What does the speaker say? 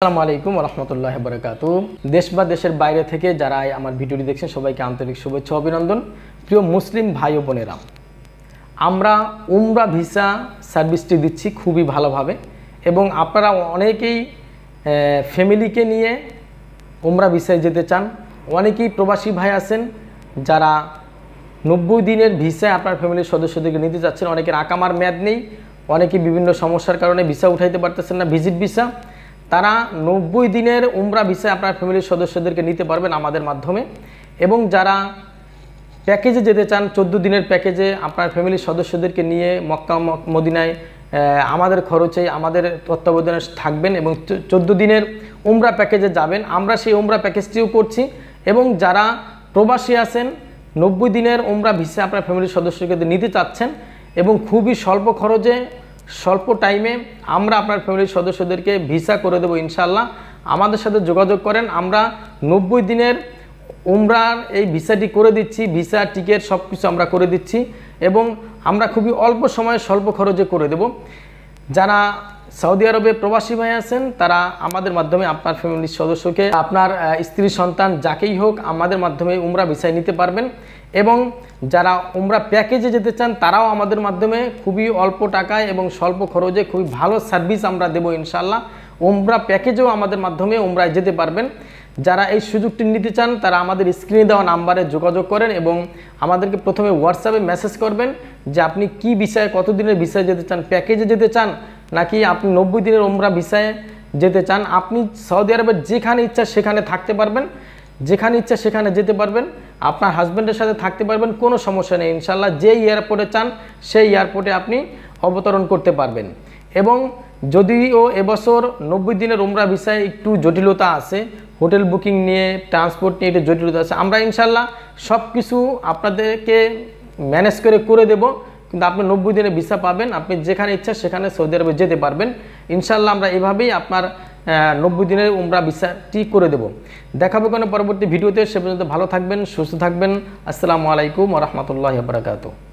আসসালামু আলাইকুম ওরহমতুল্লাহ বরকাতুহু। দেশ বা দেশের বাইরে থেকে যারা আমার ভিডিওটি দেখছেন সবাইকে আন্তরিক শুভেচ্ছা অভিনন্দন। প্রিয় মুসলিম ভাই ও বোনেরা, আমরা উমরা ভিসা সার্ভিসটি দিচ্ছি খুবই ভালোভাবে এবং আপনারা অনেকেই ফ্যামিলিকে নিয়ে উমরা ভিসায় যেতে চান। অনেকেই প্রবাসী ভাই আছেন যারা 90 দিনের ভিসায় আপনার ফ্যামিলির সদস্যদেরকে নিতে চাচ্ছেন। অনেকের আকামার মেয়াদ নেই, অনেকে বিভিন্ন সমস্যার কারণে ভিসা উঠাইতে পারতেছেন না, ভিজিট ভিসা। তারা 90 দিনের উমরা ভিসায় আপনার ফ্যামিলির সদস্যদেরকে নিতে পারবেন আমাদের মাধ্যমে। এবং যারা প্যাকেজে যেতে চান, 14 দিনের প্যাকেজে আপনার ফ্যামিলির সদস্যদেরকে নিয়ে মক্কা মদিনায় আমাদের খরচে আমাদের তত্ত্বাবধানে থাকবেন এবং 14 দিনের উমরা প্যাকেজে যাবেন, আমরা সেই উমরা প্যাকেজটিও করছি। এবং যারা প্রবাসী আছেন 90 দিনের উমরা ভিসা আপনার ফ্যামিলির সদস্যকে নিতে চাচ্ছেন এবং খুবই স্বল্প খরচে স্বল্প টাইমে আমরা আপনার ফ্যামিলির সদস্যদেরকে ভিসা করে দেবো ইনশাআল্লাহ। আমাদের সাথে যোগাযোগ করেন, আমরা 90 দিনের উমরার এই ভিসাটি করে দিচ্ছি, ভিসা টিকিট সব কিছু আমরা করে দিচ্ছি এবং আমরা খুবই অল্প সময়ে স্বল্প খরচে করে দেব। যারা সৌদি আরবে প্রবাসী ভাই আছেন তারা আমাদের মাধ্যমে আপনার ফ্যামিলির সদস্যকে, আপনার স্ত্রী সন্তান যাকেই হোক আমাদের মাধ্যমে উমরা ভিসায় নিতে পারবেন। এবং যারা উমরা প্যাকেজে যেতে চান তারাও আমাদের মাধ্যমে খুবই অল্প টাকায় এবং স্বল্প খরচে খুবই ভালো সার্ভিস আমরা দেবো ইনশাআল্লাহ। উমরা প্যাকেজেও আমাদের মাধ্যমে উমরায় যেতে পারবেন। যারা এই সুযোগটি নিতে চান তারা আমাদের স্ক্রিনে দেওয়া নাম্বারে যোগাযোগ করেন এবং আমাদেরকে প্রথমে হোয়াটসঅ্যাপে মেসেজ করবেন যে আপনি কি বিষয়ে, কত দিনের ভিসায় যেতে চান, প্যাকেজে যেতে চান নাকি আপনি 90 দিনের উমরা ভিসায় যেতে চান। আপনি সৌদি আরবের যেখানে ইচ্ছা সেখানে থাকতে পারবেন, যেখানে ইচ্ছা সেখানে যেতে পারবেন, আপনার হাজব্যান্ডের সাথে থাকতে পারবেন, কোনো সমস্যা নেই ইনশাআল্লাহ। যেই এয়ারপোর্টে চান সেই এয়ারপোর্টে আপনি অবতরণ করতে পারবেন। এবং যদিও এবছর 90 দিনের উমরা ভিসায় একটু জটিলতা আছে, হোটেল বুকিং নিয়ে, ট্রান্সপোর্ট নিয়ে একটু জটিলতা আছে, আমরা ইনশাআল্লাহ সব কিছু আপনাদেরকে ম্যানেজ করে দেব। কিন্তু আপনি 90 দিনের ভিসা পাবেন, আপনি যেখানে ইচ্ছা সেখানে সৌদি আরবে যেতে পারবেন ইনশাআল্লাহ। আমরা এভাবেই আপনার 90 দিনের উমরা ভিসাটি করে দেব। দেখাবো কোনো পরবর্তী ভিডিওতে। সে পর্যন্ত ভালো থাকবেন, সুস্থ থাকবেন। আসসালামু আলাইকুম ওয়া রাহমাতুল্লাহি ওয়া বারাকাতুহু।